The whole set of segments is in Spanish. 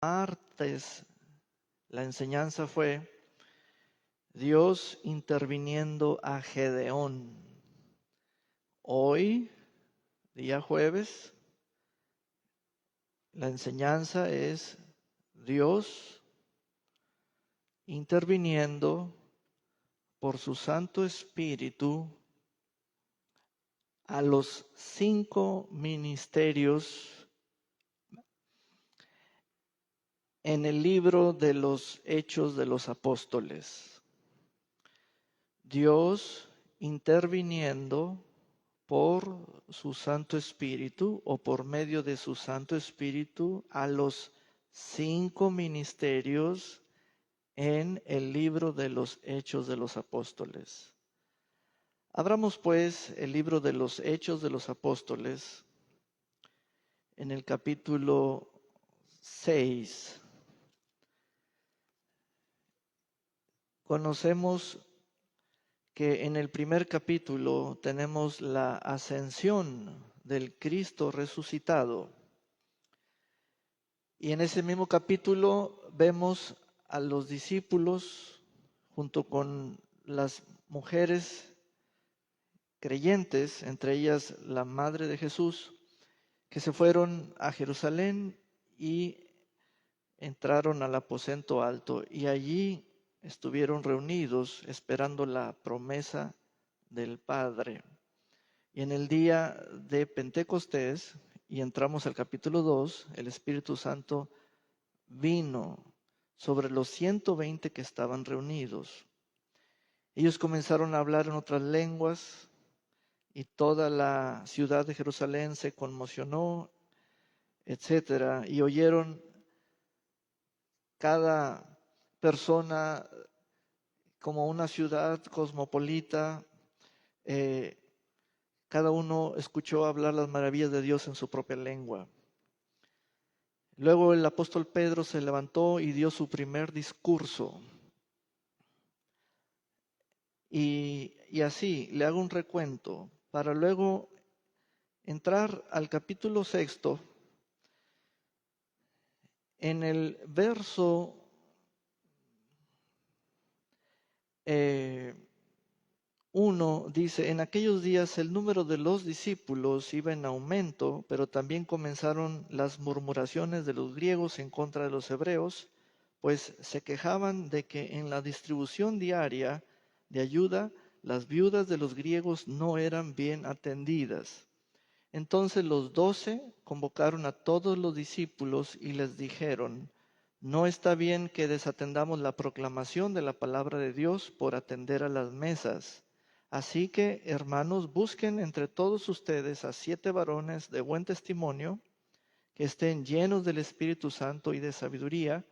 Martes la enseñanza fue Dios interviniendo a Gedeón. Hoy, día jueves, la enseñanza es Dios interviniendo por su Santo Espíritu a los 5 ministerios en el libro de los Hechos de los Apóstoles. Dios interviniendo por su Santo Espíritu o por medio de su Santo Espíritu a los 5 ministerios en el libro de los Hechos de los Apóstoles. Abramos pues el libro de los Hechos de los Apóstoles en el capítulo 6. Conocemos que en el primer capítulo tenemos la ascensión del Cristo resucitado. Y en ese mismo capítulo vemos a los discípulos junto con las mujeres creyentes, entre ellas la madre de Jesús, que se fueron a Jerusalén y entraron al aposento alto y allí estuvieron reunidos esperando la promesa del Padre. Y en el día de Pentecostés, y entramos al capítulo 2, el Espíritu Santo vino sobre los 120 que estaban reunidos. Ellos comenzaron a hablar en otras lenguas y toda la ciudad de Jerusalén se conmocionó, etcétera, y oyeron cada persona como una ciudad cosmopolita, cada uno escuchó hablar las maravillas de Dios en su propia lengua. Luego el apóstol Pedro se levantó y dio su primer discurso. Y así le hago un recuento para luego entrar al capítulo 6. En el verso 1 dice, en aquellos días el número de los discípulos iba en aumento, pero también comenzaron las murmuraciones de los griegos en contra de los hebreos, pues se quejaban de que en la distribución diaria de ayuda, las viudas de los griegos no eran bien atendidas. Entonces los 12 convocaron a todos los discípulos y les dijeron, no está bien que desatendamos la proclamación de la palabra de Dios por atender a las mesas. Así que, hermanos, busquen entre todos ustedes a 7 varones de buen testimonio, que estén llenos del Espíritu Santo y de sabiduría,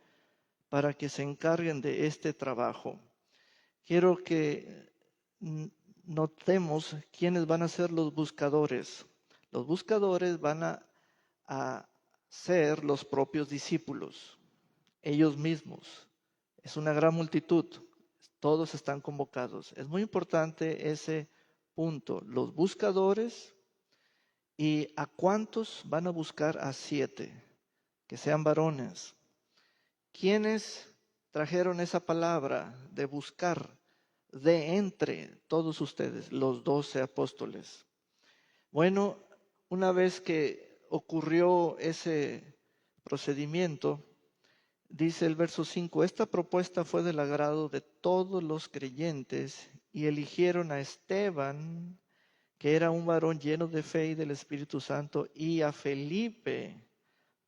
para que se encarguen de este trabajo. Quiero que notemos quiénes van a ser los buscadores. Los buscadores van a ser los propios discípulos, ellos mismos. Es una gran multitud, todos están convocados. Es muy importante ese punto. Los buscadores, ¿y a cuántos van a buscar? A 7, que sean varones. ¿Quiénes trajeron esa palabra de buscar de entre todos ustedes? Los 12 apóstoles. Bueno, una vez que ocurrió ese procedimiento, dice el verso 5, esta propuesta fue del agrado de todos los creyentes y eligieron a Esteban, que era un varón lleno de fe y del Espíritu Santo, y a Felipe,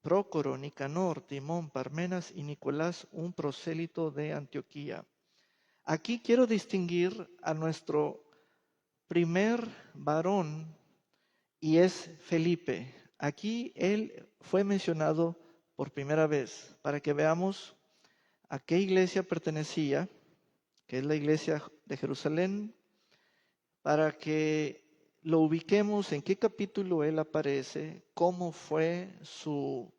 Prócoro, Nicanor, Timón, Parmenas y Nicolás, un prosélito de Antioquía. Aquí quiero distinguir a nuestro primer varón, y es Felipe. Aquí él fue mencionado por primera vez para que veamos a qué iglesia pertenecía, que es la iglesia de Jerusalén, para que lo ubiquemos en qué capítulo él aparece, cómo fue su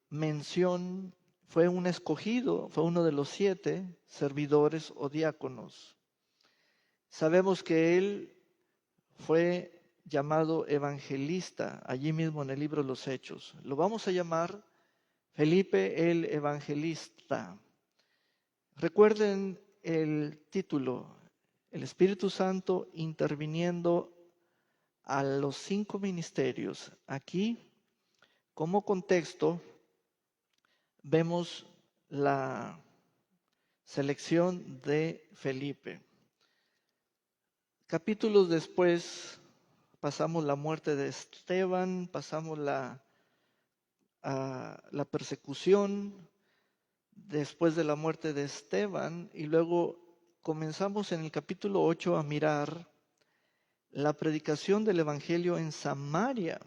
mención. Fue un escogido, fue uno de los 7 servidores o diáconos. Sabemos que él fue llamado evangelista, allí mismo en el libro de los Hechos. Lo vamos a llamar Felipe el Evangelista. Recuerden el título, el Espíritu Santo interviniendo a los 5 ministerios. Aquí, como contexto, vemos la selección de Felipe. Capítulos después pasamos la muerte de Esteban, pasamos la persecución después de la muerte de Esteban, y luego comenzamos en el capítulo 8 a mirar la predicación del Evangelio en Samaria.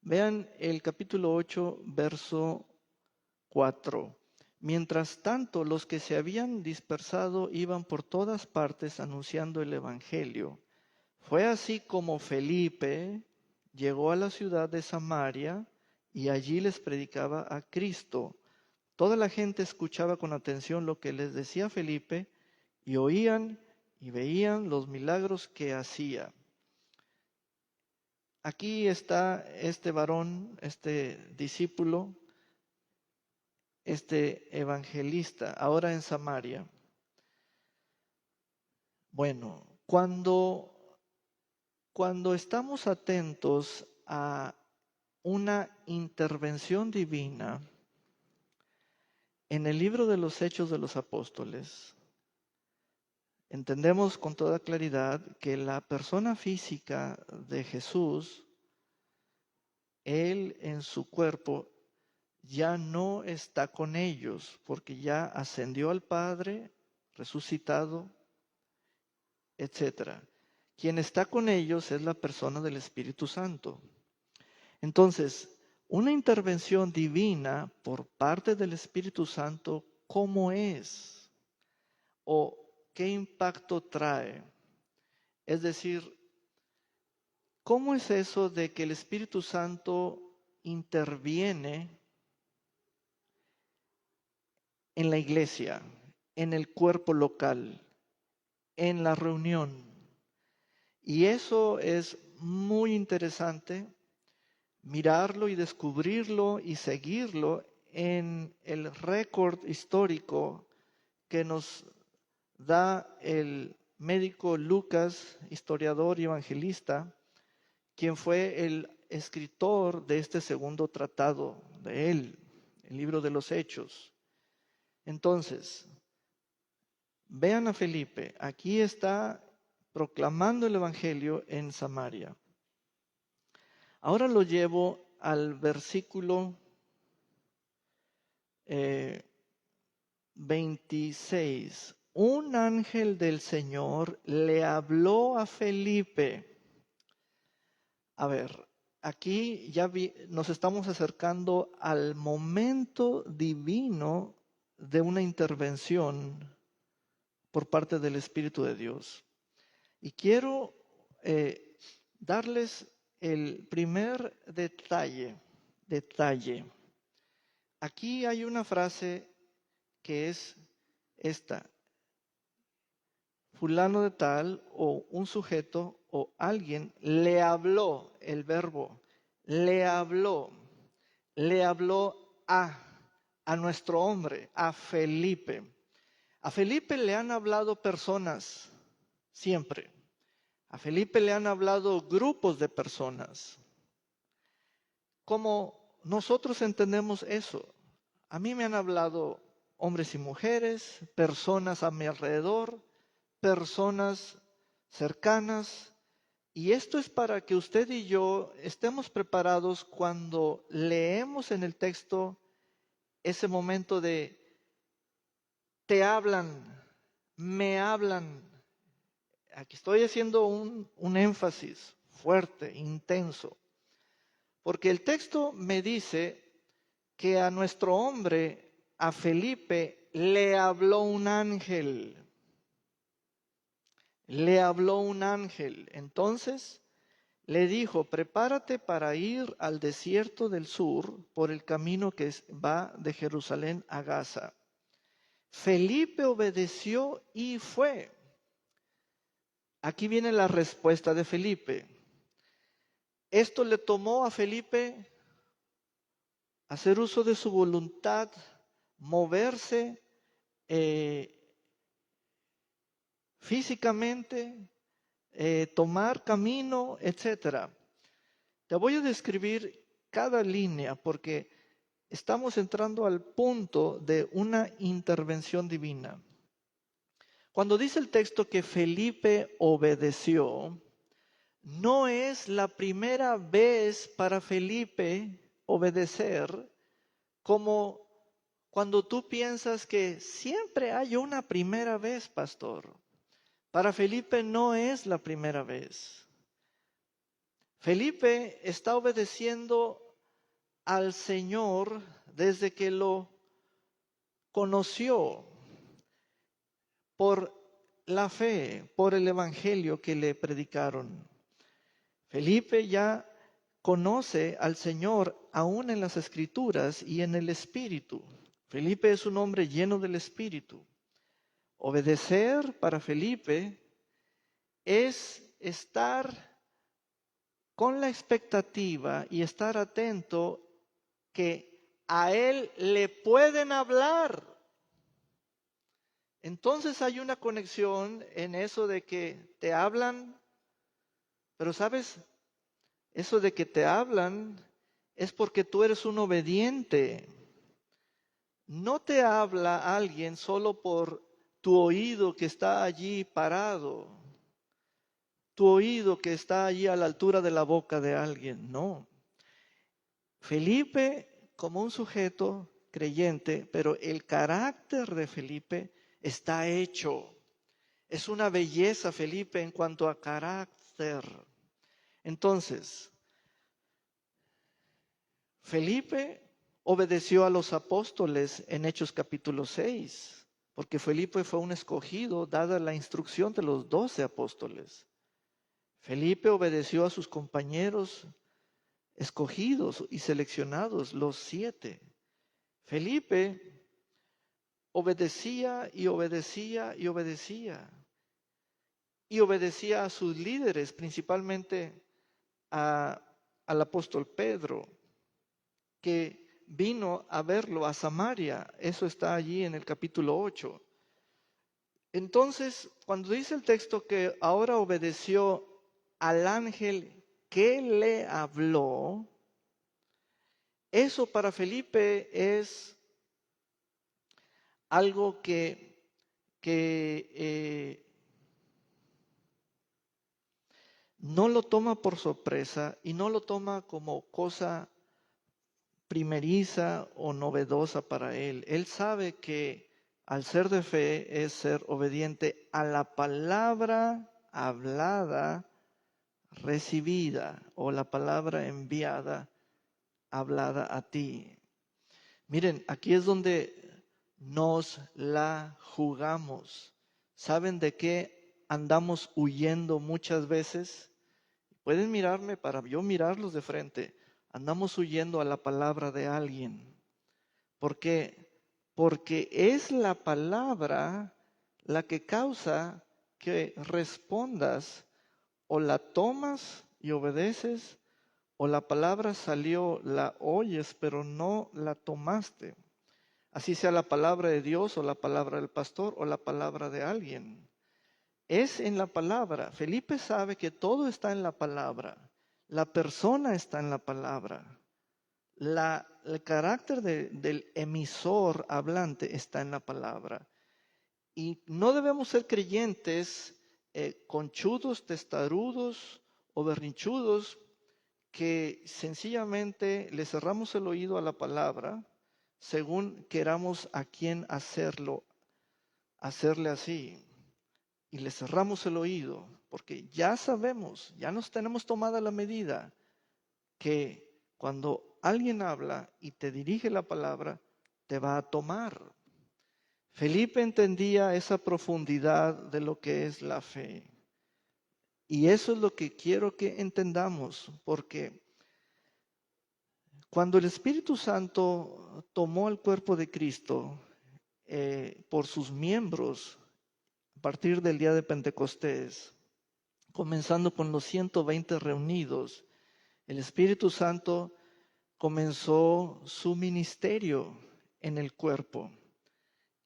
Vean el capítulo 8, verso 4. Mientras tanto, los que se habían dispersado iban por todas partes anunciando el Evangelio. Fue así como Felipe llegó a la ciudad de Samaria y allí les predicaba a Cristo. Toda la gente escuchaba con atención lo que les decía Felipe y oían y veían los milagros que hacía. Aquí está este varón, este discípulo, este evangelista, ahora en Samaria. Bueno, cuando estamos atentos a una intervención divina en el libro de los Hechos de los Apóstoles, entendemos con toda claridad que la persona física de Jesús, Él en su cuerpo, ya no está con ellos, porque ya ascendió al Padre, resucitado, etc. Quien está con ellos es la persona del Espíritu Santo. Entonces, una intervención divina por parte del Espíritu Santo, ¿cómo es? ¿O qué impacto trae? Es decir, ¿cómo es eso de que el Espíritu Santo interviene en la iglesia, en el cuerpo local, en la reunión? Y eso es muy interesante, mirarlo y descubrirlo y seguirlo en el récord histórico que nos da el médico Lucas, historiador y evangelista, quien fue el escritor de este segundo tratado de él, el libro de los Hechos. Entonces, vean a Felipe, aquí está proclamando el Evangelio en Samaria. Ahora lo llevo al versículo 26. Un ángel del Señor le habló a Felipe. A ver, aquí ya nos estamos acercando al momento divino de una intervención por parte del Espíritu de Dios. Y quiero darles el primer detalle. Aquí hay una frase que es esta: fulano de tal, o un sujeto o alguien le habló, el verbo, le habló a nuestro hombre, a Felipe. A Felipe le han hablado personas siempre. A Felipe le han hablado grupos de personas. ¿Cómo nosotros entendemos eso? A mí me han hablado hombres y mujeres, personas a mi alrededor, personas cercanas, y esto es para que usted y yo estemos preparados cuando leemos en el texto ese momento de te hablan, me hablan. Aquí estoy haciendo un énfasis fuerte, intenso, porque el texto me dice que a nuestro hombre, a Felipe, le habló un ángel. Le habló un ángel. Entonces le dijo: prepárate para ir al desierto del sur por el camino que va de Jerusalén a Gaza. Felipe obedeció y fue. Aquí viene la respuesta de Felipe. Esto le tomó a Felipe hacer uso de su voluntad, moverse físicamente, tomar camino, etcétera. Te voy a describir cada línea porque estamos entrando al punto de una intervención divina. Cuando dice el texto que Felipe obedeció, no es la primera vez para Felipe obedecer, como cuando tú piensas que siempre hay una primera vez, pastor. Para Felipe no es la primera vez. Felipe está obedeciendo al Señor desde que lo conoció por la fe, por el evangelio que le predicaron. Felipe ya conoce al Señor aún en las Escrituras y en el Espíritu. Felipe es un hombre lleno del Espíritu. Obedecer para Felipe es estar con la expectativa y estar atento que a él le pueden hablar. Entonces hay una conexión en eso de que te hablan, pero sabes, eso de que te hablan es porque tú eres un obediente. No te habla alguien solo por tu oído que está allí parado, tu oído que está allí a la altura de la boca de alguien, no. Felipe como un sujeto creyente, pero el carácter de Felipe está hecho. Es una belleza Felipe en cuanto a carácter. Entonces, Felipe obedeció a los apóstoles en Hechos capítulo 6, porque Felipe fue un escogido dada la instrucción de los 12 apóstoles. Felipe obedeció a sus compañeros escogidos y seleccionados, los 7. Felipe obedecía y obedecía y obedecía. Y obedecía a sus líderes, principalmente al apóstol Pedro, que vino a verlo a Samaria. Eso está allí en el capítulo 8. Entonces, cuando dice el texto que ahora obedeció al ángel que le habló, eso para Felipe es algo que no lo toma por sorpresa y no lo toma como cosa primeriza o novedosa para él. Él sabe que al ser de fe es ser obediente a la palabra hablada, recibida, o la palabra enviada, hablada a ti. Miren, aquí es donde nos la jugamos. ¿Saben de qué andamos huyendo muchas veces? Pueden mirarme para yo mirarlos de frente. Andamos huyendo a la palabra de alguien. ¿Por qué? Porque es la palabra la que causa que respondas, o la tomas y obedeces, o la palabra salió, la oyes, pero no la tomaste. Así sea la palabra de Dios o la palabra del pastor o la palabra de alguien. Es en la palabra. Felipe sabe que todo está en la palabra. La persona está en la palabra. El carácter del emisor hablante está en la palabra. Y no debemos ser creyentes conchudos, testarudos o berrinchudos que sencillamente le cerramos el oído a la palabra según queramos a quién hacerle así. Y le cerramos el oído porque ya sabemos, ya nos tenemos tomada la medida que cuando alguien habla y te dirige la palabra, te va a tomar. Felipe entendía esa profundidad de lo que es la fe. Y eso es lo que quiero que entendamos, porque cuando el Espíritu Santo tomó el cuerpo de Cristo por sus miembros a partir del día de Pentecostés, comenzando con los 120 reunidos, El Espíritu Santo comenzó su ministerio en el cuerpo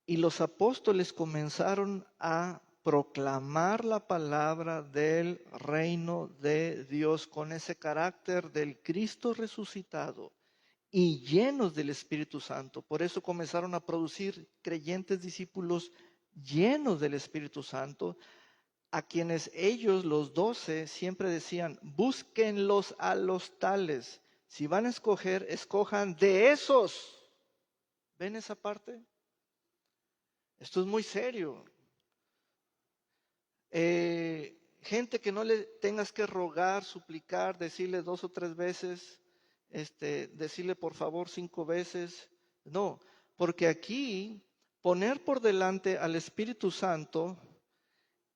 y los apóstoles comenzaron a proclamar la palabra del reino de Dios con ese carácter del Cristo resucitado y llenos del Espíritu Santo. Por eso comenzaron a producir creyentes discípulos llenos del Espíritu Santo, a quienes ellos, los 12, siempre decían: búsquenlos a los tales. Si van a escoger, escojan de esos. ¿Ven esa parte? Esto es muy serio. Gente que no le tengas que rogar, suplicar, decirle 2 o 3 veces, decirle por favor 5 veces. No, porque aquí poner por delante al Espíritu Santo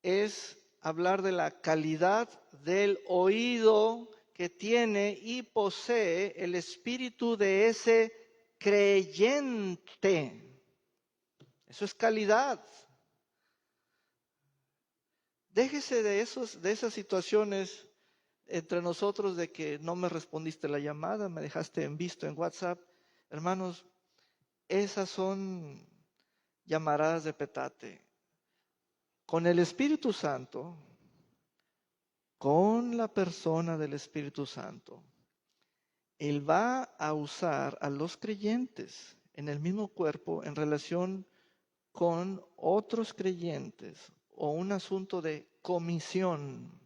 es hablar de la calidad del oído que tiene y posee el espíritu de ese creyente. Eso es calidad. Déjese de esas situaciones entre nosotros de que no me respondiste la llamada, me dejaste en visto en WhatsApp. Hermanos, esas son llamaradas de petate. Con el Espíritu Santo, con la persona del Espíritu Santo, Él va a usar a los creyentes en el mismo cuerpo en relación con otros creyentes o un asunto de comisión.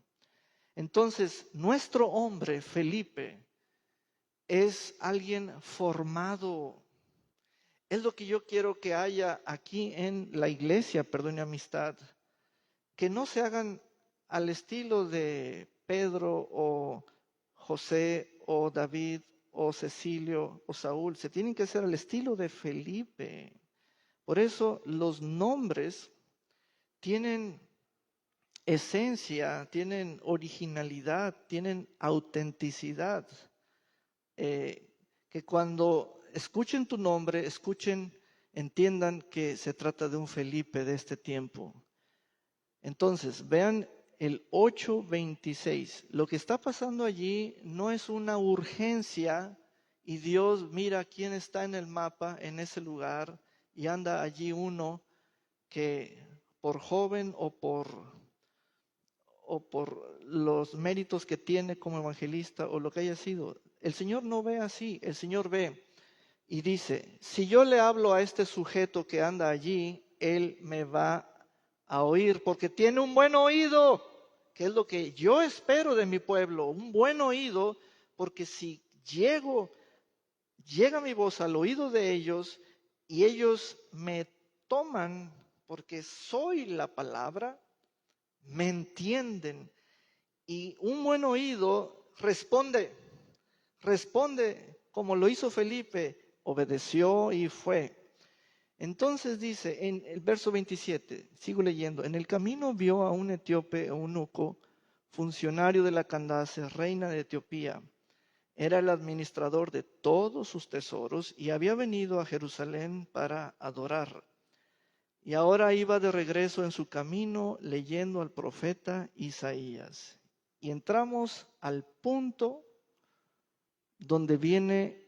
Entonces, nuestro hombre, Felipe, es alguien formado. Es lo que yo quiero que haya aquí en la iglesia, perdón y amistad. Que no se hagan al estilo de Pedro o José o David o Cecilio o Saúl. Se tienen que hacer al estilo de Felipe. Por eso los nombres tienen esencia, tienen originalidad, tienen autenticidad. Que cuando escuchen tu nombre, entiendan que se trata de un Felipe de este tiempo. Entonces, vean el 8:26. Lo que está pasando allí no es una urgencia y Dios mira quién está en el mapa, en ese lugar, y anda allí uno que por joven o por los méritos que tiene como evangelista o lo que haya sido. El Señor no ve así, el Señor ve y dice: si yo le hablo a este sujeto que anda allí, él me va a oír porque tiene un buen oído, que es lo que yo espero de mi pueblo, un buen oído, porque si llega mi voz al oído de ellos y ellos me toman porque soy la palabra, me entienden. Y un buen oído responde como lo hizo Felipe, obedeció y fue. Entonces dice en el verso 27, sigo leyendo: en el camino vio a un etíope eunuco, funcionario de la Candace, reina de Etiopía. Era el administrador de todos sus tesoros y había venido a Jerusalén para adorar. Y ahora iba de regreso en su camino leyendo al profeta Isaías. Y entramos al punto donde viene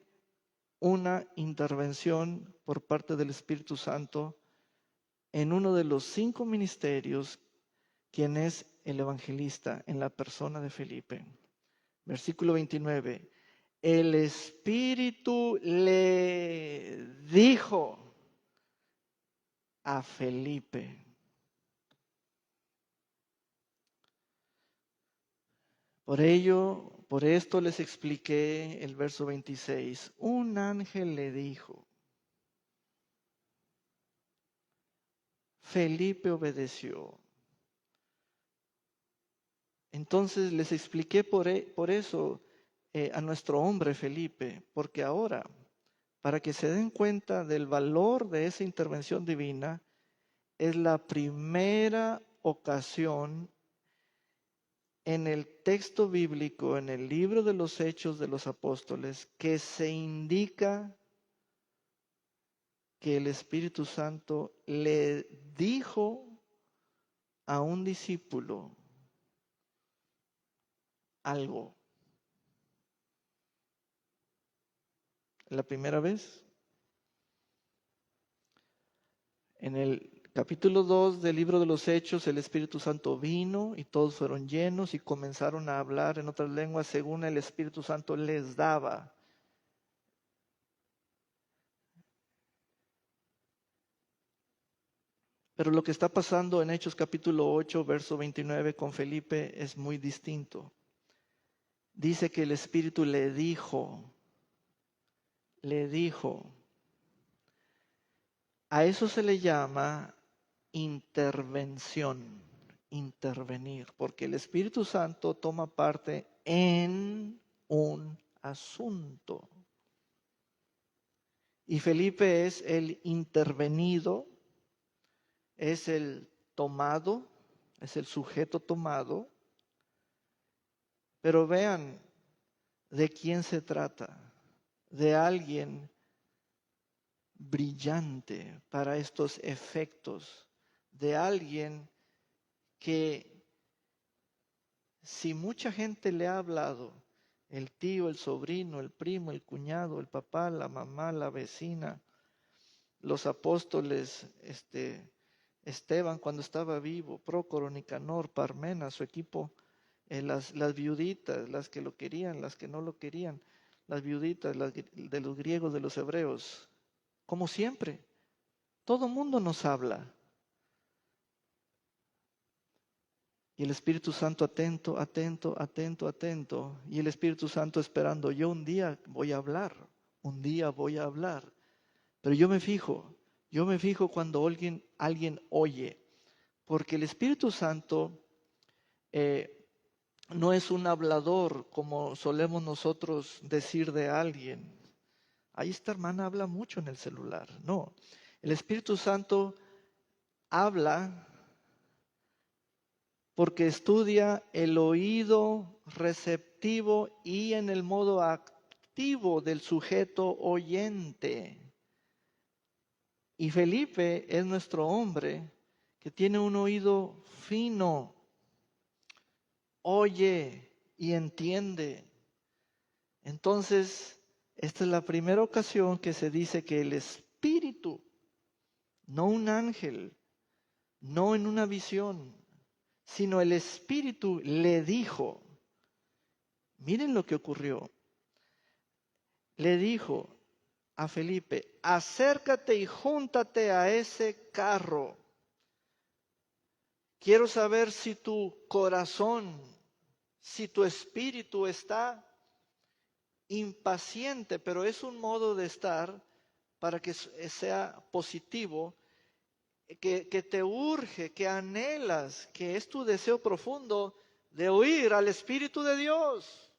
una intervención por parte del Espíritu Santo en uno de los 5 ministerios, quien es el evangelista en la persona de Felipe. Versículo 29. El Espíritu le dijo a Felipe. Por esto les expliqué el verso 26. Un ángel le dijo. Felipe obedeció. Entonces les expliqué por eso a nuestro hombre Felipe, porque ahora, para que se den cuenta del valor de esa intervención divina, es la primera ocasión en el texto bíblico, en el libro de los Hechos de los Apóstoles, que se indica que el Espíritu Santo le dijo a un discípulo algo. la primera vez. En el capítulo 2 del libro de los Hechos, el Espíritu Santo vino y todos fueron llenos y comenzaron a hablar en otras lenguas según el Espíritu Santo les daba. Pero lo que está pasando en Hechos capítulo 8, verso 29 con Felipe es muy distinto. Dice que el Espíritu le dijo, a eso se le llama intervención, intervenir, porque el Espíritu Santo toma parte en un asunto. Y Felipe es el intervenido, es el tomado, es el sujeto tomado. Pero vean de quién se trata, de alguien brillante para estos efectos, de alguien que si mucha gente le ha hablado, el tío, el sobrino, el primo, el cuñado, el papá, la mamá, la vecina, los apóstoles, Esteban cuando estaba vivo, Prócoro, Nicanor, Parmena, su equipo, las viuditas, las que lo querían, las que no lo querían, las viuditas de los griegos, de los hebreos, como siempre, todo mundo nos habla. Y el Espíritu Santo atento, atento, atento, atento. Y el Espíritu Santo esperando, yo un día voy a hablar, un día voy a hablar. Pero yo me fijo cuando alguien oye, porque el Espíritu Santo no es un hablador como solemos nosotros decir de alguien. Ahí esta hermana habla mucho en el celular. No, el Espíritu Santo habla porque estudia el oído receptivo y en el modo activo del sujeto oyente. Y Felipe es nuestro hombre que tiene un oído fino, oye y entiende. Entonces, esta es la primera ocasión que se dice que el Espíritu, no un ángel, no en una visión, sino el Espíritu le dijo, miren lo que ocurrió, le dijo a Felipe, acércate y júntate a ese carro. Quiero saber si tu corazón, si tu espíritu está impaciente, pero es un modo de estar para que sea positivo, que te urge, que anhelas, que es tu deseo profundo de oír al Espíritu de Dios.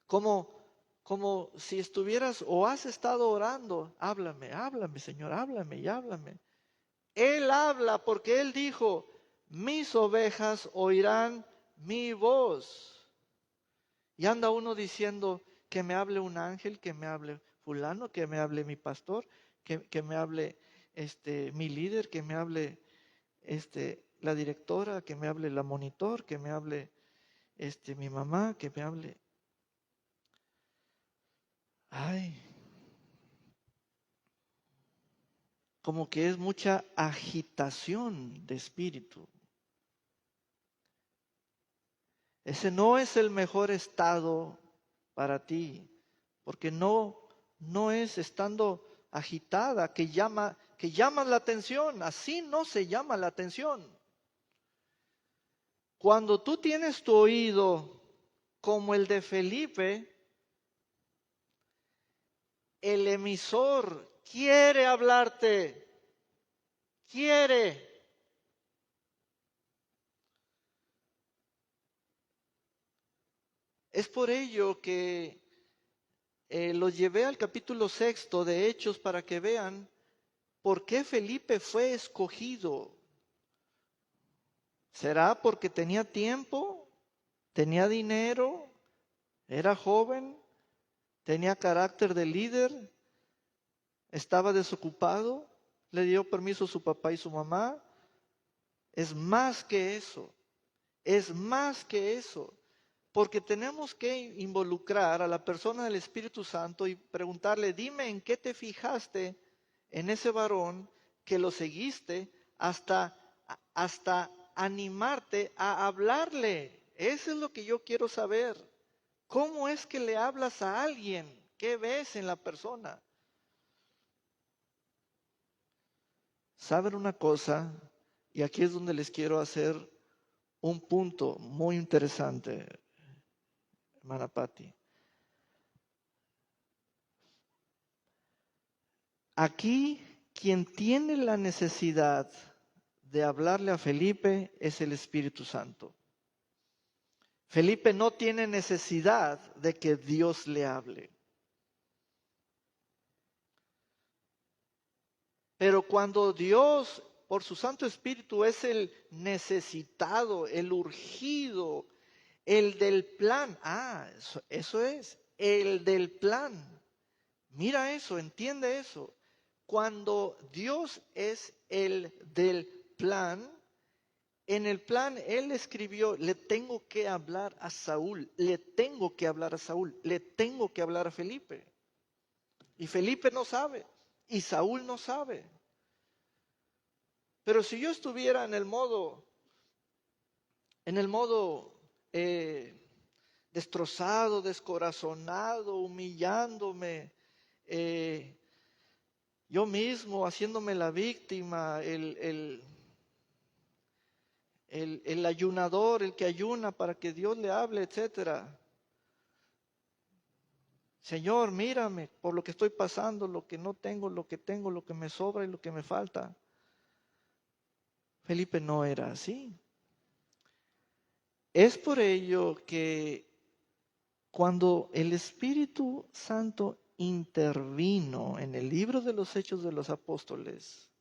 Como si estuvieras o has estado orando, háblame, háblame, Señor, háblame y háblame. Él habla porque Él dijo, mis ovejas oirán mi voz. Y anda uno diciendo que me hable un ángel, que me hable fulano, que me hable mi pastor, que me hable mi líder, que me hable la directora, que me hable la monitor, que me hable mi mamá, que me hable. Ay, como que es mucha agitación de espíritu. Ese no es el mejor estado para ti, porque no es estando agitada que llamas la atención, así no se llama la atención. Cuando tú tienes tu oído como el de Felipe, el emisor quiere hablarte, quiere. Es por ello que los llevé al capítulo 6 de Hechos para que vean por qué Felipe fue escogido. ¿Será porque tenía tiempo? ¿Tenía dinero? ¿Era joven? ¿Tenía carácter de líder? ¿Estaba desocupado? ¿Le dio permiso a su papá y su mamá? Es más que eso. es más que eso. Porque tenemos que involucrar a la persona del Espíritu Santo y preguntarle, dime en qué te fijaste en ese varón que lo seguiste hasta animarte a hablarle. Eso es lo que yo quiero saber. ¿Cómo es que le hablas a alguien? ¿Qué ves en la persona? ¿Saben una cosa? Y aquí es donde les quiero hacer un punto muy interesante, hermana Patti. Aquí quien tiene la necesidad de hablarle a Felipe es el Espíritu Santo. Felipe no tiene necesidad de que Dios le hable. Pero cuando Dios, por su Santo Espíritu, es el necesitado, el urgido, el del plan. Eso es, el del plan. Mira eso, entiende eso. Cuando Dios es el del plan, en el plan Él escribió, le tengo que hablar a Saúl, le tengo que hablar a Saúl, le tengo que hablar a Felipe. Y Felipe no sabe, y Saúl no sabe. Pero si yo estuviera en el modo destrozado, descorazonado, humillándome, yo mismo haciéndome la víctima, el ayunador, el que ayuna para que Dios le hable, etcétera. Señor, mírame por lo que estoy pasando, lo que no tengo, lo que tengo, lo que me sobra y lo que me falta. Felipe no era así. Es por ello que cuando el Espíritu Santo intervino en el libro de los Hechos de los Apóstoles,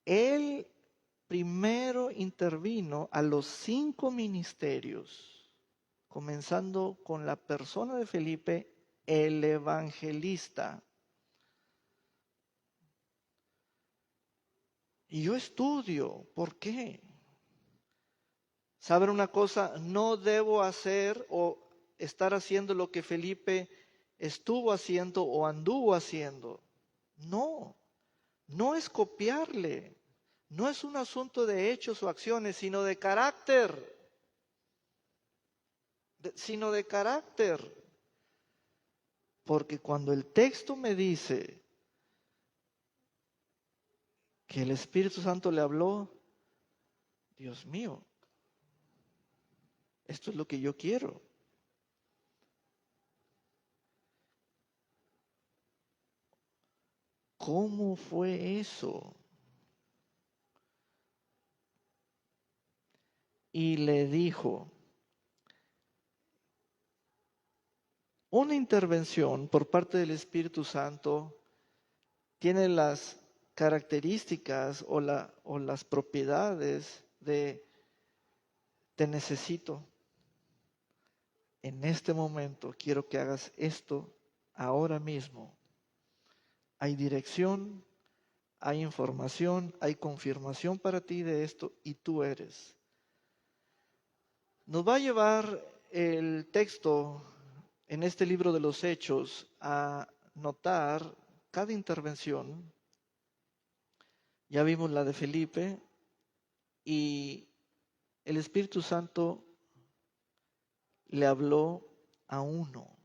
Él primero intervino a los 5 ministerios, comenzando con la persona de Felipe, el evangelista. Y yo estudio, ¿por qué? ¿Saben una cosa? No debo hacer o estar haciendo lo que Felipe estuvo haciendo o anduvo haciendo. No, no es copiarle. No es un asunto de hechos o acciones, sino de carácter. Sino de carácter. Porque cuando el texto me dice que el Espíritu Santo le habló, Dios mío, esto es lo que yo quiero. ¿Cómo fue eso? Y le dijo, una intervención por parte del Espíritu Santo tiene las características o las propiedades de te necesito. En este momento quiero que hagas esto ahora mismo. Hay dirección, hay información, hay confirmación para ti de esto y tú eres. Nos va a llevar el texto en este libro de los Hechos a notar cada intervención. Ya vimos la de Felipe y el Espíritu Santo le habló a uno.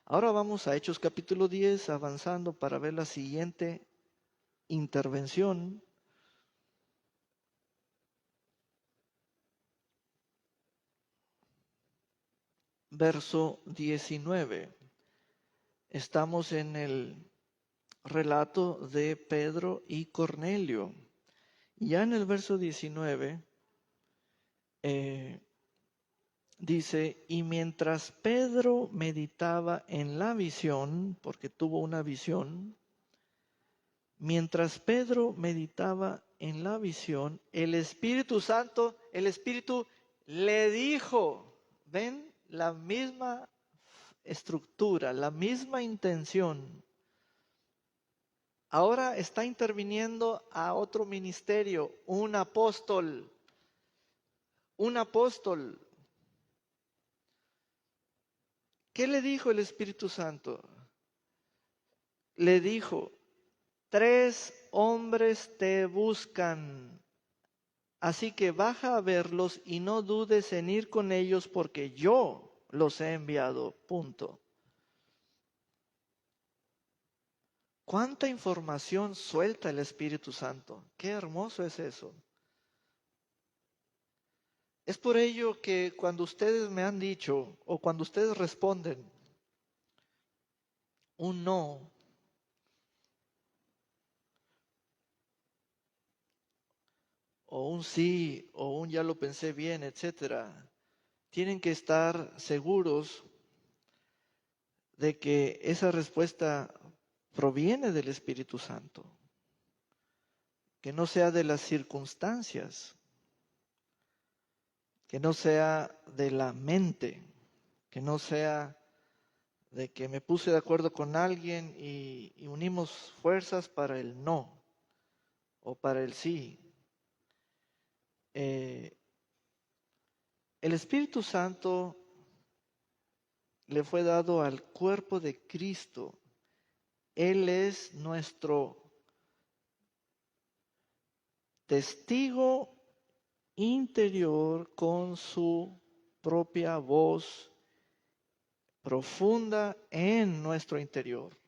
Ahora vamos a Hechos capítulo 10, avanzando para ver la siguiente intervención. Verso 19. Estamos en el relato de Pedro y Cornelio. Ya en el verso 19 dice, y mientras Pedro meditaba en la visión, porque tuvo una visión, mientras Pedro meditaba en la visión, el Espíritu Santo, el Espíritu le dijo, ven, la misma estructura, la misma intención. Ahora está interviniendo a otro ministerio, un apóstol. un apóstol. ¿Qué le dijo el Espíritu Santo? Le dijo, 3 hombres te buscan, así que baja a verlos y no dudes en ir con ellos porque yo los he enviado. Punto. ¿Cuánta información suelta el Espíritu Santo? Qué hermoso es eso. Es por ello que cuando ustedes me han dicho o cuando ustedes responden un no, o un sí, o un ya lo pensé bien, etcétera, tienen que estar seguros de que esa respuesta proviene del Espíritu Santo, que no sea de las circunstancias, que no sea de la mente, que no sea de que me puse de acuerdo con alguien y unimos fuerzas para el no o para el sí. El Espíritu Santo le fue dado al cuerpo de Cristo. Él es nuestro testigo interior con su propia voz profunda en nuestro interior.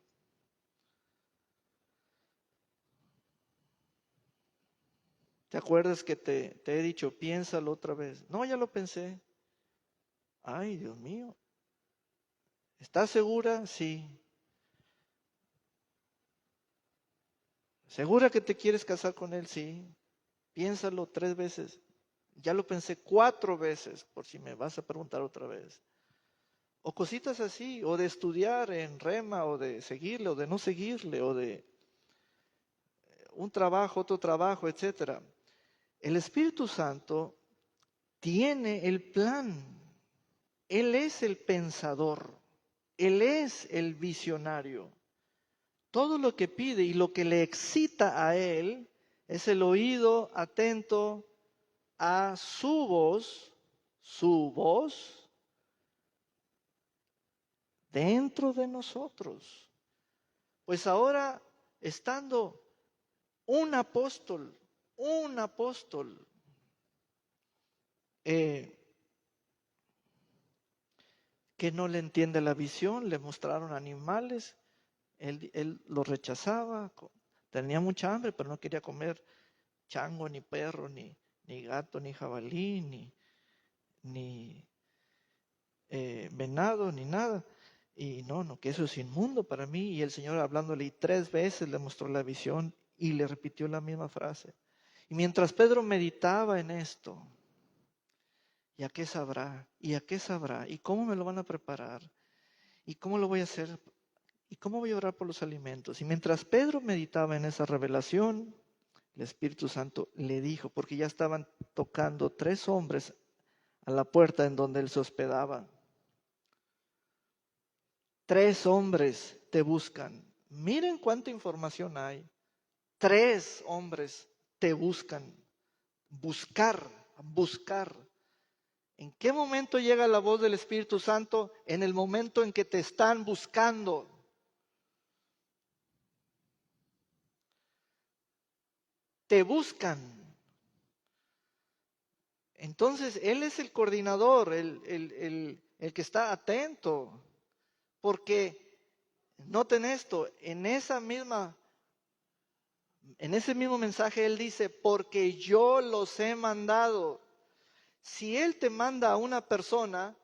¿Te acuerdas que te he dicho, piénsalo otra vez? No, ya lo pensé. Ay, Dios mío. ¿Estás segura? Sí. ¿Segura que te quieres casar con él? Sí. Piénsalo 3 veces. Ya lo pensé 4 veces, por si me vas a preguntar otra vez. O cositas así, o de estudiar en rema, o de seguirle, o de no seguirle, o de un trabajo, otro trabajo, etcétera. El Espíritu Santo tiene el plan. Él es el pensador. Él es el visionario. Todo lo que pide y lo que le excita a él es el oído atento a su voz dentro de nosotros. Pues ahora, estando un apóstol, eh, que no le entiende la visión, le mostraron animales, él lo rechazaba, tenía mucha hambre, pero no quería comer chango, ni perro, ni gato, ni jabalí, ni venado, ni nada. Y no, que eso es inmundo para mí. Y el Señor hablándole y 3 veces le mostró la visión y le repitió la misma frase. Y mientras Pedro meditaba en esto, ¿y a qué sabrá? ¿Y a qué sabrá? ¿Y cómo me lo van a preparar? ¿Y cómo lo voy a hacer? ¿Y cómo voy a orar por los alimentos? Y mientras Pedro meditaba en esa revelación, el Espíritu Santo le dijo, porque ya estaban tocando 3 hombres a la puerta en donde él se hospedaba. 3 hombres te buscan. Miren cuánta información hay. 3 hombres te buscan. Buscar, buscar. ¿En qué momento llega la voz del Espíritu Santo? En el momento en que te están buscando. Te buscan. Entonces, Él es el coordinador, el que está atento. Porque, noten esto, en ese mismo mensaje Él dice, porque yo los he mandado. Si Él te manda a una persona,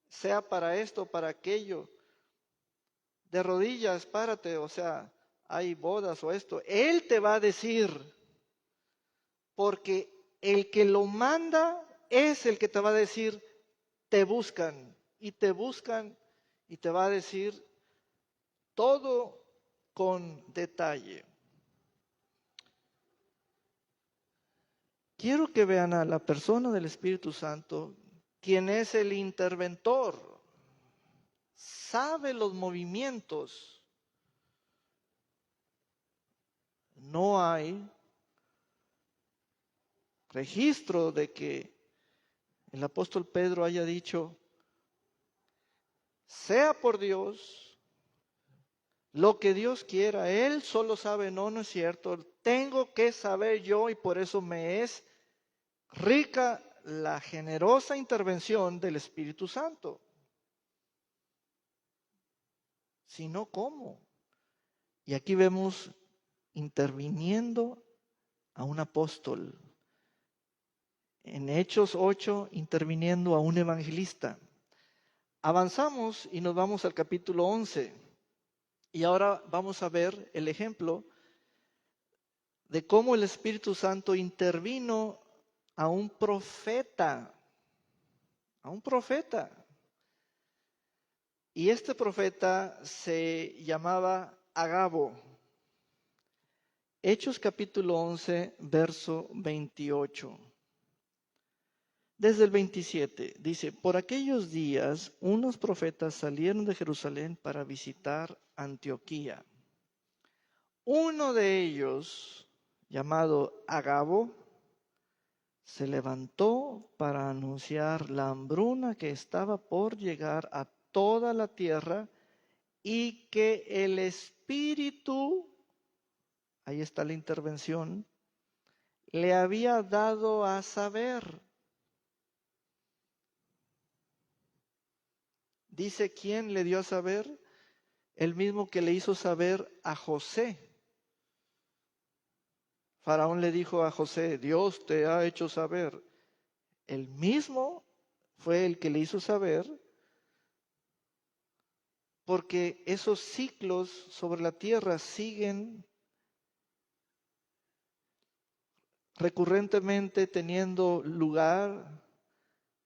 sea para esto, para aquello, de rodillas, párate, o sea, hay bodas o esto, Él te va a decir, porque el que lo manda es el que te va a decir, te buscan, y te buscan, y te va a decir todo con detalle. Quiero que vean a la persona del Espíritu Santo, quien es el interventor, sabe los movimientos. No hay registro de que el apóstol Pedro haya dicho, sea por Dios lo que Dios quiera, Él solo sabe, no, no es cierto, tengo que saber yo y por eso me es rica la generosa intervención del Espíritu Santo. Si no, ¿cómo? Y aquí vemos interviniendo a un apóstol. En Hechos 8, interviniendo a un evangelista. Avanzamos y nos vamos al capítulo 11. Y ahora vamos a ver el ejemplo de cómo el Espíritu Santo intervino a un profeta. A un profeta. Y este profeta se llamaba Agabo. Hechos capítulo 11, verso 28. Desde el 27 dice, por aquellos días unos profetas salieron de Jerusalén para visitar Antioquía. Uno de ellos, llamado Agabo, se levantó para anunciar la hambruna que estaba por llegar a toda la tierra y que el Espíritu, ahí está la intervención, le había dado a saber. Dice, ¿quién le dio a saber? El mismo que le hizo saber a José. Faraón le dijo a José, Dios te ha hecho saber. El mismo fue el que le hizo saber, porque esos ciclos sobre la tierra siguen recurrentemente teniendo lugar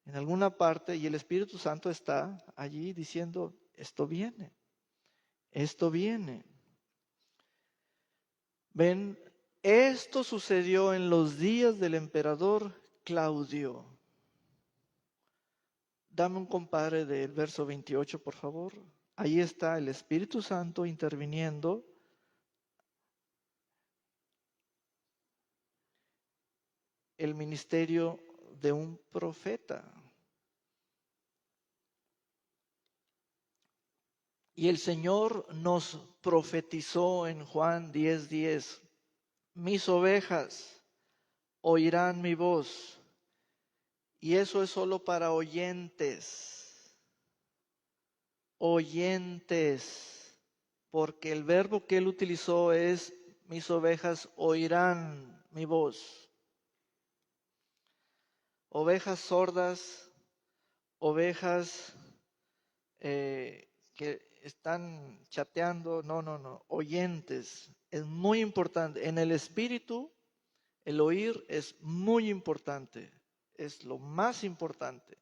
en alguna parte y el Espíritu Santo está allí diciendo, esto viene, esto viene. Ven, esto sucedió en los días del emperador Claudio. Dame un compadre del verso 28, por favor. Ahí está el Espíritu Santo interviniendo. El ministerio de un profeta. Y el Señor nos profetizó en Juan 10:10. Mis ovejas oirán mi voz. Y eso es solo para oyentes. Oyentes. Porque el verbo que él utilizó es, mis ovejas oirán mi voz. Ovejas sordas, ovejas que están chateando, no, oyentes. Es muy importante. En el espíritu, el oír es muy importante. Es lo más importante.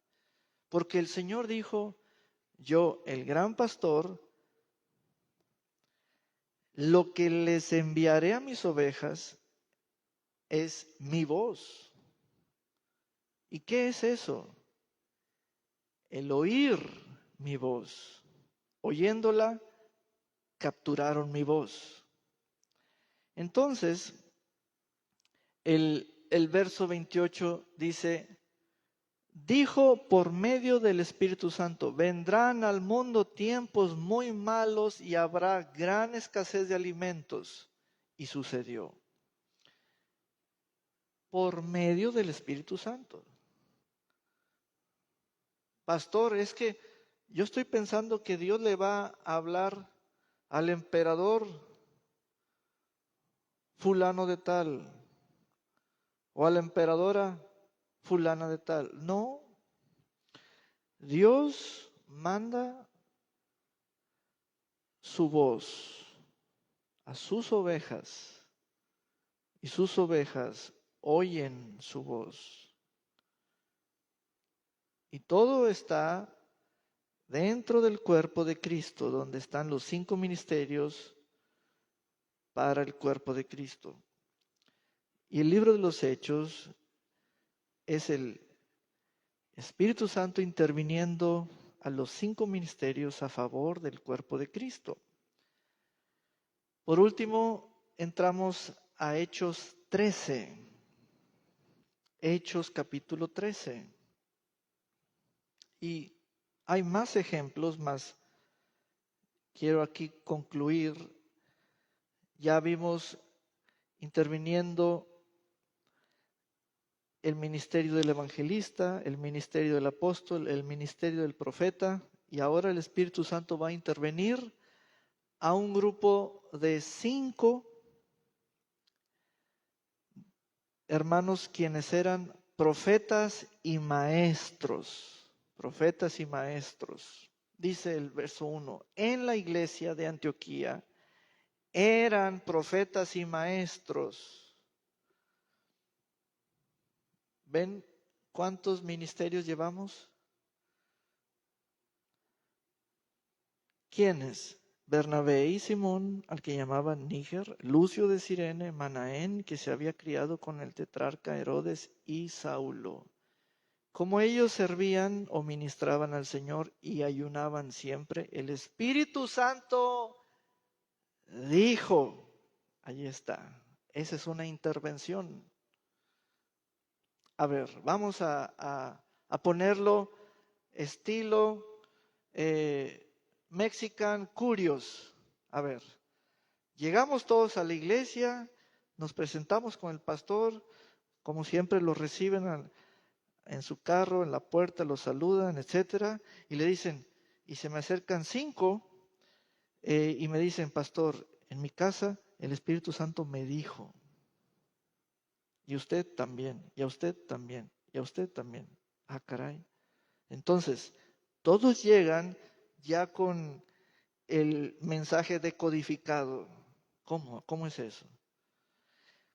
Porque el Señor dijo, yo, el gran pastor, lo que les enviaré a mis ovejas es mi voz. ¿Y qué es eso? El oír mi voz. Oyéndola, capturaron mi voz. Entonces, el verso 28 dice, dijo por medio del Espíritu Santo, vendrán al mundo tiempos muy malos y habrá gran escasez de alimentos. Y sucedió. Por medio del Espíritu Santo. Pastor, es que yo estoy pensando que Dios le va a hablar al emperador fulano de tal o a la emperadora fulana de tal. No, Dios manda su voz a sus ovejas y sus ovejas oyen su voz. Y todo está dentro del cuerpo de Cristo, donde están los 5 ministerios para el cuerpo de Cristo. Y el libro de los Hechos es el Espíritu Santo interviniendo a los 5 ministerios a favor del cuerpo de Cristo. Por último, entramos a Hechos 13. Hechos capítulo 13. Y hay más ejemplos, más quiero aquí concluir. Ya vimos interviniendo el ministerio del evangelista, el ministerio del apóstol, el ministerio del profeta, y ahora el Espíritu Santo va a intervenir a un grupo de 5 hermanos quienes eran profetas y maestros. Profetas y maestros. Dice el verso 1, en la iglesia de Antioquía eran profetas y maestros. ¿Ven cuántos ministerios llevamos? ¿Quiénes? Bernabé y Simón, al que llamaban Níger, Lucio de Cirene, Manaén, que se había criado con el tetrarca Herodes, y Saulo. Como ellos servían o ministraban al Señor y ayunaban siempre, el Espíritu Santo dijo, allí está, esa es una intervención. A ver, vamos a ponerlo estilo Mexican Curious. A ver, llegamos todos a la iglesia, nos presentamos con el pastor, como siempre lo reciben en su carro, en la puerta, lo saludan, etcétera, y le dicen, y se me acercan 5 y me dicen, pastor, en mi casa el Espíritu Santo me dijo, y usted también, y a usted también, y a usted también. Ah, caray. Entonces, todos llegan ya con el mensaje decodificado. ¿Cómo? ¿Cómo es eso?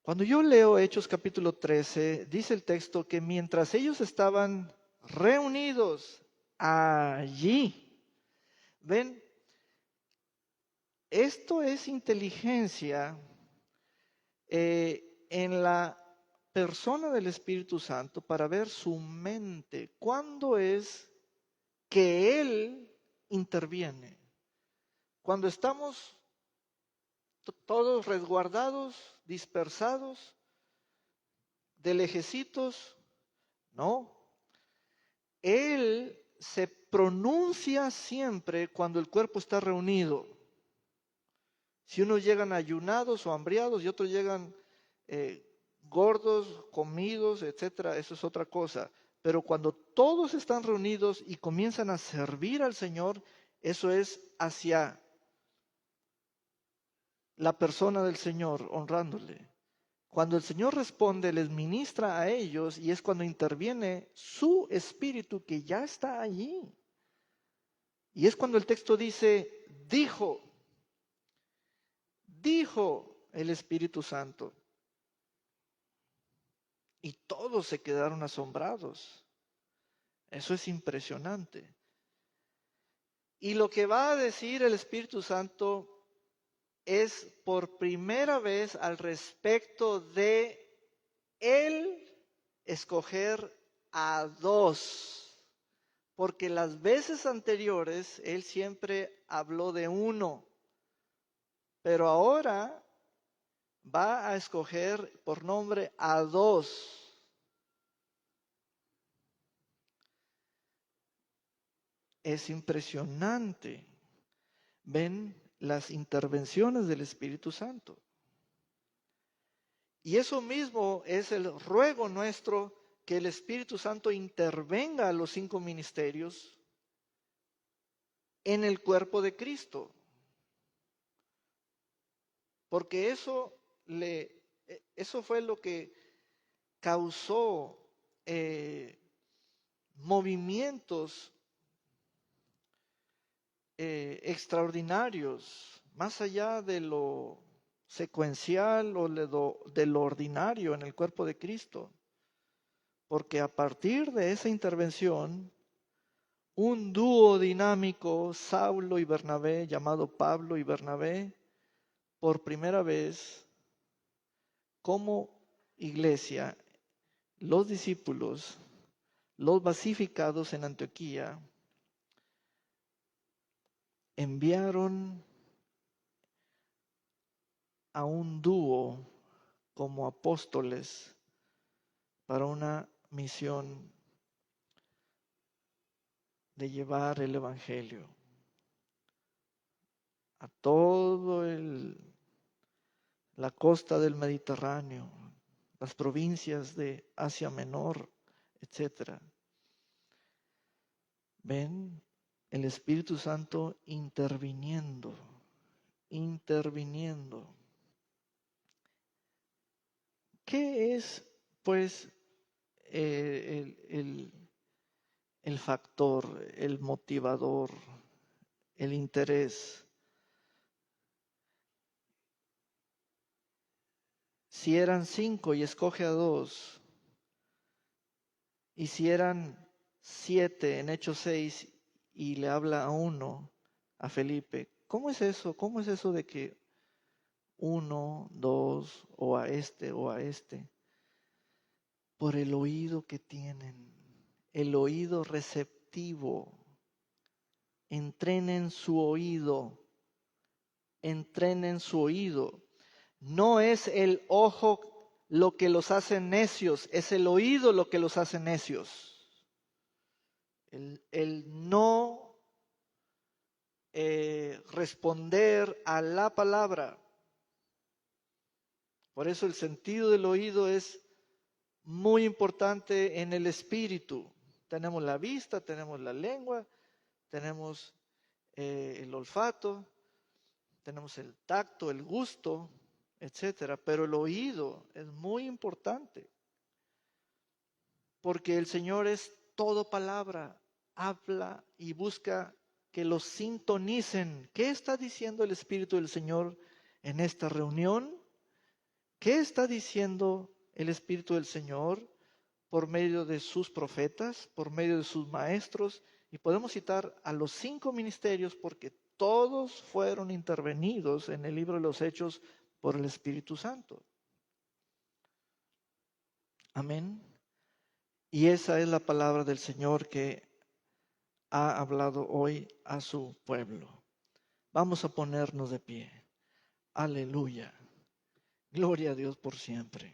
Cuando yo leo Hechos capítulo 13, dice el texto que mientras ellos estaban reunidos allí, ven, esto es inteligencia en la persona del Espíritu Santo para ver su mente. ¿Cuándo es que Él interviene? Cuando estamos todos resguardados, dispersados, de lejecitos, no. Él se pronuncia siempre cuando el cuerpo está reunido. Si unos llegan ayunados o hambriados y otros llegan gordos, comidos, etcétera, eso es otra cosa. Pero cuando todos están reunidos y comienzan a servir al Señor, eso es hacia la persona del Señor, honrándole. Cuando el Señor responde, les ministra a ellos y es cuando interviene su espíritu que ya está allí. Y es cuando el texto dice, dijo el Espíritu Santo. Y todos se quedaron asombrados. Eso es impresionante. Y lo que va a decir el Espíritu Santo es por primera vez al respecto de Él escoger a 2. Porque las veces anteriores Él siempre habló de 1. Pero ahora va a escoger por nombre a 2. Es impresionante. Ven las intervenciones del Espíritu Santo. Y eso mismo es el ruego nuestro, que el Espíritu Santo intervenga a los 5 ministerios en el cuerpo de Cristo. Porque eso fue lo que causó movimientos extraordinarios, más allá de lo secuencial o de lo ordinario en el cuerpo de Cristo. Porque a partir de esa intervención, un dúo dinámico, Saulo y Bernabé, llamado Pablo y Bernabé, por primera vez, como iglesia, los discípulos, los basificados en Antioquía, enviaron a un dúo como apóstoles para una misión de llevar el Evangelio a todo la costa del Mediterráneo, las provincias de Asia Menor, etc. Ven el Espíritu Santo interviniendo. ¿Qué es, pues, el factor, el motivador, el interés? Si eran 5 y escoge a 2, y si eran 7 en Hechos 6 y le habla a 1, a Felipe, ¿cómo es eso? ¿Cómo es eso de que 1, 2 o a este o a este? Por el oído que tienen, el oído receptivo. Entrenen su oído, entrenen su oído. No es el ojo lo que los hace necios, es el oído lo que los hace necios. El no responder a la palabra. Por eso el sentido del oído es muy importante en el espíritu. Tenemos la vista, tenemos la lengua, tenemos el olfato, tenemos el tacto, el gusto, etcétera. Pero el oído es muy importante, porque el Señor es todo palabra, habla y busca que los sintonicen. ¿Qué está diciendo el Espíritu del Señor en esta reunión? ¿Qué está diciendo el Espíritu del Señor por medio de sus profetas, por medio de sus maestros? Y podemos citar a los 5 ministerios porque todos fueron intervenidos en el libro de los Hechos por el Espíritu Santo. Amén. Y esa es la palabra del Señor que ha hablado hoy a su pueblo. Vamos a ponernos de pie. Aleluya. Gloria a Dios por siempre.